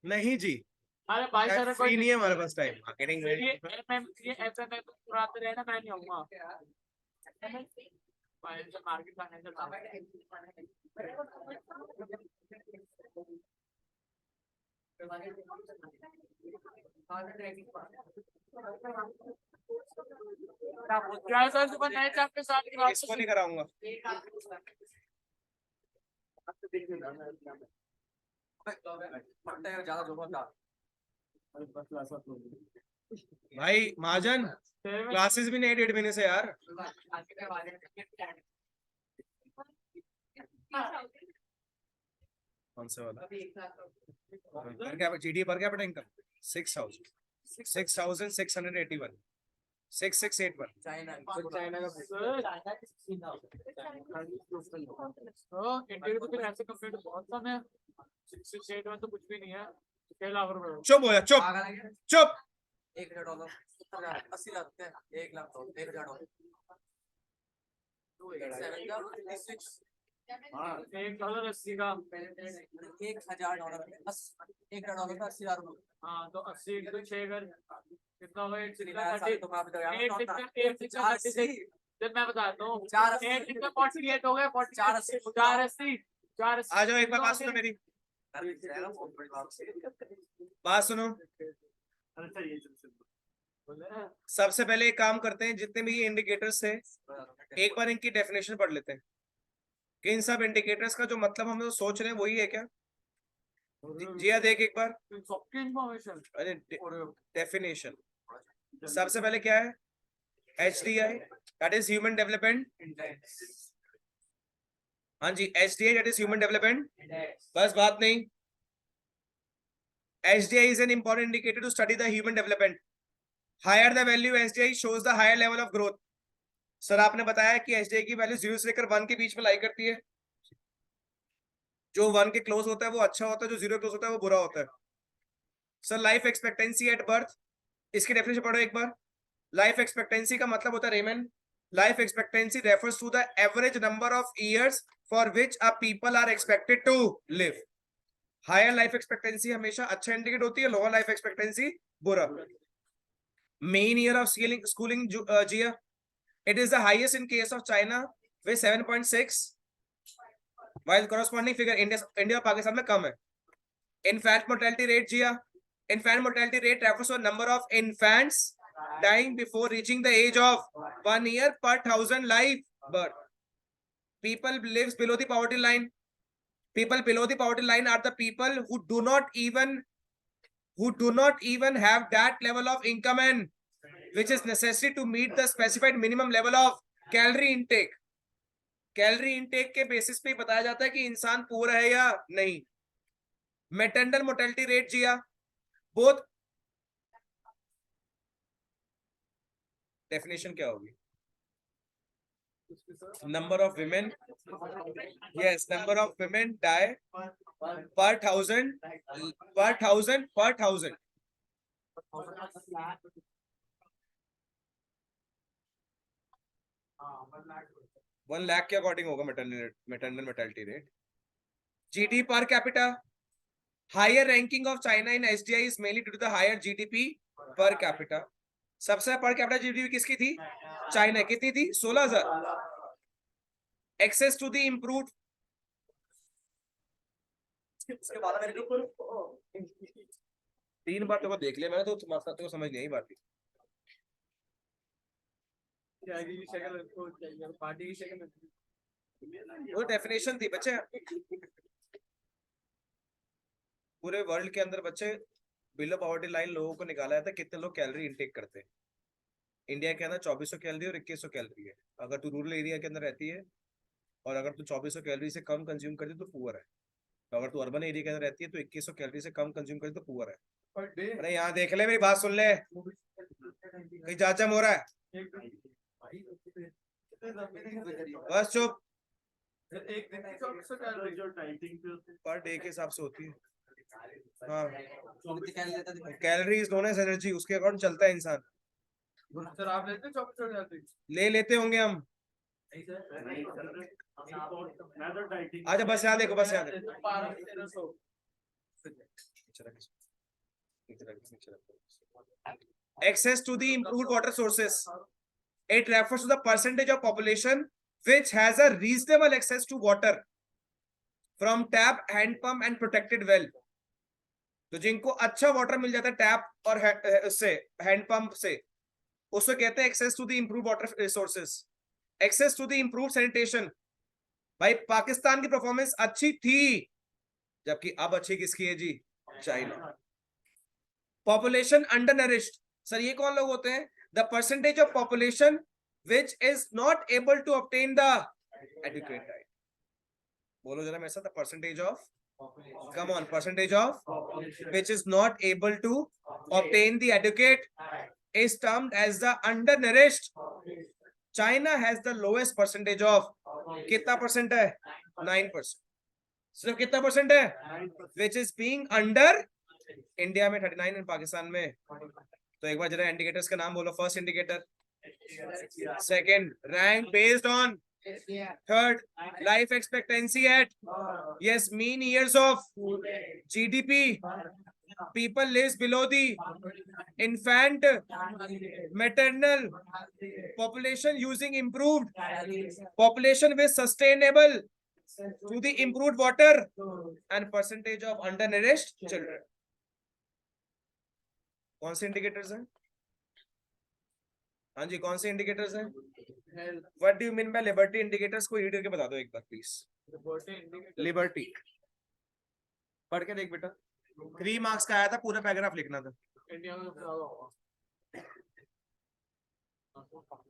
नहीं जी, अरे भाई सर फ्री नहीं है हमारे पास टाइम मार्केटिंग में। ये एफएमएम पुराते रहे ना मैं नहीं आऊंगा भाई से मार्केट करने चलता क्या सर सुबह नए चाप के साथ इसको नहीं कराऊंगा। ज्यादा जोरदार भाई महाजन क्लासेस भी नहीं 1.5 महीने से यार। कौन से वाला पर क्या जीडी पर क्या इनकम 6,681 6681 चाइना चाइना का इंडिया तो फिर ऐसे कंपेयर तो बहुत कम है 668 में तो कुछ भी नहीं है 6 लाख रुपए चुप हो जा, चुप चुप। $1,000 $80,000 $1,00,000 $1,000 $1.80 का $1,000 $1,000 का $80,000 हाँ तो 80 तो 6 अगर कितना होगा एक जब मैं बताता हूँ 48 हो गए 480 आ जाओ एक बार बात सुनो मेरी बात सुनो। सबसे पहले एक काम करते हैं, जितने भी ये इंडिकेटर्स थे एक बार इनकी डेफिनेशन पढ़ लेते हैं। कि इन सब इंडिकेटर्स का जो मतलब हम लोग सोच रहे हैं वही है क्या? जिया देख एक बार। सबकी इंफॉर्मेशन अरे डेफिनेशन सबसे पहले क्या है? HDI, that is human development. हाँ जी, HDI that is human development. बस बात नहीं। HDI is an important indicator to study the human development. Higher the value HDI shows the higher level of growth. Sir आपने बताया कि HDI की वैल्यू 0 से लेकर 1 के बीच में लाई करती है। जो 1 के क्लोज होता है वो अच्छा होता है, जो 0 क्लोज होता है वो बुरा होता है। Sir life expectancy at birth, इसकी डेफिनेशन पढ़ो एक बार। लाइफ एक्सपेक्टेंसी का मतलब होता है रेमन, life expectancy refers to the average number of years for which a people are expected to live. Higher life expectancy हमेशा अच्छा इंडिकेट होती है, लोअर लाइफ एक्सपेक्टेंसी बुरा। Mean year of schooling Jiya, it is the highest in case of China with 7.6, while corresponding figure India और पाकिस्तान में कम है। Infant mortality rate Jiya, infant mortality rate refers to the number of infants dying before reaching the age of 1 year per 1,000 live birth. People lives below the poverty line. People below the poverty line are the people who do not even have that level of income and which is necessary to meet the specified minimum level of calorie intake. Calorie intake के बेसिस पे बताया जाता है कि इंसान पूरा है या नहीं। Maternal mortality rate Jiya, both definition क्या होगी? Number of women, yes, number of women die per thousand 1 lakh के अकॉर्डिंग होगा maternal mortality rate. GDP per capita, higher ranking of China in HDI is mainly due to the higher GDP per capita. सबसे पर कैपिटा GDP किसकी थी? चाइना। कितनी थी? 16,000। एक्सेस टू द इम्प्रूव्ड, इसके बाद मेरे को 3 बार तो देख लिया मैंने, तो तुम्हारे समझ नहीं आई बात। पार्टी की शक्ल वो डेफिनेशन थी बच्चे। पूरे वर्ल्ड के अंदर बच्चे बिलो पॉवर्टी लाइन लोगों को निकाला जाता है कितने लोग कैलोरी इंटेक करते हैं। इंडिया के अंदर 2400 कैलोरी और 2100 कैलोरी है अगर तू रूरल एरिया के अंदर रहती है, और अगर तू 2400 कैलोरी से कम कंज्यूम करती है तो पुअर है। तो अगर तू अर्बन एरिया के अंदर रहती है तो 2100 कैलोरी से कम कंज्यूम करती है तो पुअर है। अरे यहाँ देख ले, मेरी बात सुन ले, कहीं जाचम हो रहा है? बस चुप। पर डे के हिसाब से होती है। हाँ, कैलोरीज नोन एज एनर्जी, उसके अकॉर्डिंग चलता है इंसान। सर आप लेते 24 जाते? ले लेते होंगे हम। अच्छा बस यहाँ देखो, बस यहाँ देखो। Access to the improved water sources. It refers to the percentage of population which has a reasonable access to water from tap, hand pump and protected well. तो जिनको अच्छा वाटर मिल जाता है टैप और उससे हैंड पंप से, उसको कहते हैं access to the improve water resources. Access to the improve sanitation, भाई पाकिस्तान की परफॉर्मेंस अच्छी थी, जबकि अब अच्छी किसकी है जी? China. Population under nourished, sir ये कौन लोग होते हैं? The percentage of population which is not able to obtain the adequate diet. बोलो जरा मेरे साथ, the percentage of, come on, percentage of which is not able to obtain the adequate is termed as the undernourished. China has the lowest percentage of, कितना परसेंट है? 9%। सिर्फ कितना परसेंट है? which is being under, India में 39 और पाकिस्तान में। तो एक बार जरा इंडिकेटर्स का नाम बोलो। First indicator, second rank based on, third life expectancy at, yes, mean years of GDP, people lives below the infant maternal population using improved population with sustainable to the improved water and percentage of undernourished children. कौन से इंडिकेटर्स हैं? हाँ जी, कौन से इंडिकेटर्स हैं? What do you mean by liberty indicators को रीड करके बता दो एक बार प्लीज। लिबर्टी पढ़ के देख बेटा, 3 मार्क्स का आया था, पूरा पैराग्राफ लिखना था। इंडिया में सबसे ज्यादा होगा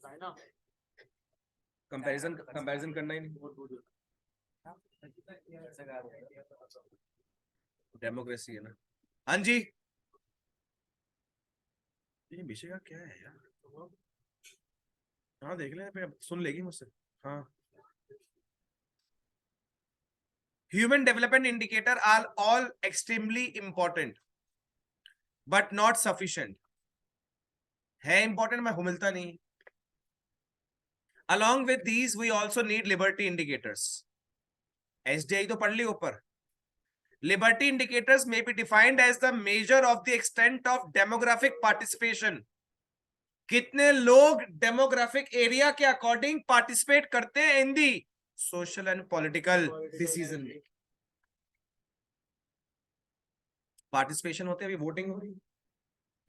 है ना। कंपैरिजन करना ही नहीं, डेमोक्रेसी है ना। हाँ जी, ये विषय का क्या है यार? हाँ देख ले, फिर सुन लेगी मुझसे। हाँ, human development indicator are all extremely important but not sufficient. है इंपॉर्टेंट, मैं मिलता नहीं। Along with these, we also need liberty indicators. SDI तो पढ़ ली ऊपर। Liberty indicators may be defined as the measure of the extent of demographic participation. कितने लोग डेमोग्राफिक एरिया के अकॉर्डिंग पार्टिसिपेट करते हैं in the social and political decision making. Participation होते हैं, अभी वोटिंग हो रही है,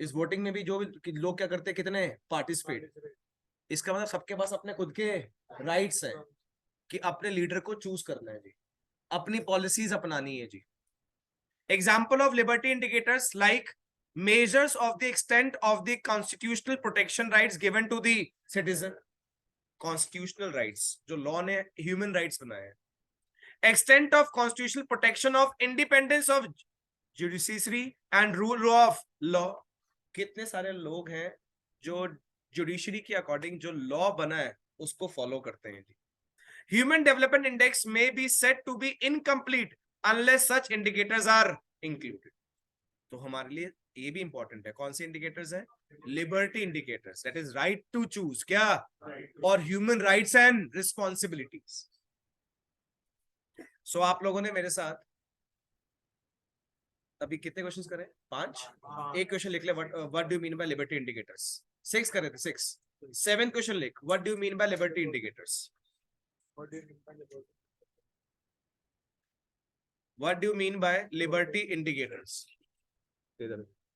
इस वोटिंग में भी जो लोग क्या करते हैं, कितने पार्टिसिपेट। इसका मतलब सबके पास अपने खुद के राइट्स हैं कि अपने लीडर को चूज करना है जी, अपनी पॉलिसीज अपनानी है जी। Example of liberty indicators like measures of the extent of the constitutional protection rights given to the citizen. Constitutional rights जो लॉ ने ह्यूमन राइट्स बनाए हैं। Extent of constitutional protection of independence of judiciary and rule of law. कितने सारे लोग हैं जो जुडिशरी के अकॉर्डिंग जो लॉ बना है उसको फॉलो करते हैं जी। Human Development Index may be said to be incomplete unless such indicators are included. तो हमारे लिए ये भी इंपॉर्टेंट है। कौन से इंडिकेटर्स है? Liberty indicators, that is right to choose, क्या, और human rights and responsibilities. So आप लोगों ने मेरे साथ अभी कितने क्वेश्चंस करे? 5। एक क्वेश्चन लिख ले, what do you mean by liberty indicators. 6 करे थे, 6। 7 क्वेश्चन लिख, what do you mean by liberty indicators. What do you mean by liberty indicators.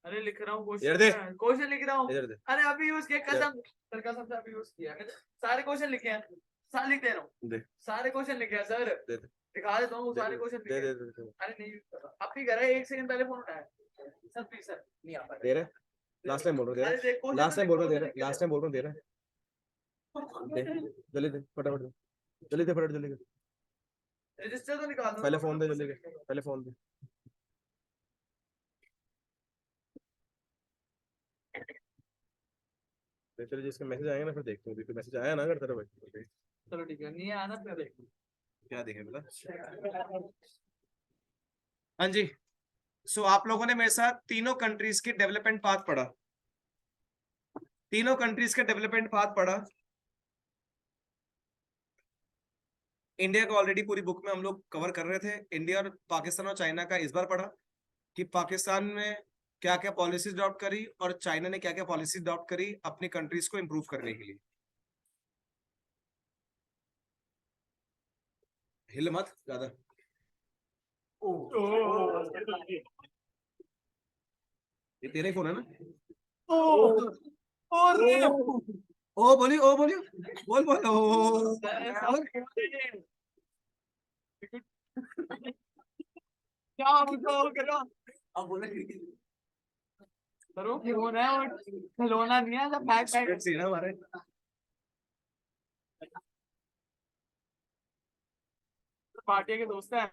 अरे लिख रहा हूँ इधर दे। क्वेश्चन लिख रहा हूँ। इधर दे। अरे अभी यूज किया, कसम सर, कसम से अभी यूज किया। सारे क्वेश्चन लिखे हैं, सारे लिख दे रहा हूँ। दे। सारे क्वेश्चन लिखे हैं सर, दे। दिखा देता हूँ सारे क्वेश्चन लिखे हैं। अरे नहीं यूज कर रहा, अब भी कर रहा है, 1 सेकंड पहले फोन उठाया सर, प्लीज सर, नहीं आ पा दे रहे, लास्ट टाइम बोल रहा हूं, दे रहा, लास्ट टाइम बोल रहा हूं, दे रहा, लास्ट टाइम बोल रहा हूं, दे रहा, दे, जल्दी दे, फटाफट दे, जल्दी दे, फटाफट जल्दी दे। रजिस्टर तो निकाल दो, पहले फोन दे, जल्दी दे, पहले फोन दे। चलो जिसका मैसेज आएगा ना फिर देखते हैं, फिर मैसेज आया ना अगर तेरा भाई। चलो ठीक है, नहीं आया ना फिर देखो क्या देखे बेटा। हाँ जी, सो आप लोगों ने मेरे साथ तीनों कंट्रीज के डेवलपमेंट पाथ पढ़ा, तीनों कंट्रीज का डेवलपमेंट पाथ पढ़ा। इंडिया को ऑलरेडी पूरी बुक में हम लोग कवर कर रहे थे। इंडिया और पाकिस्तान और चाइना का इस बार पढ़ा कि पाकिस्तान में क्या क्या पॉलिसीज अडॉप्ट करी और चाइना ने क्या क्या पॉलिसीज अडॉप्ट करी अपनी कंट्रीज को इंप्रूव करने के लिए। हिल मत ज्यादा। ये तेरा ही फोन है ना? ओ बोलिए, ओ बोलिए, बोल बोल, ओ क्या अब बोले करो, फोन है और खिलौना नहीं है, सब बैग बैग सी ना हमारे। पार्टी के दोस्त है।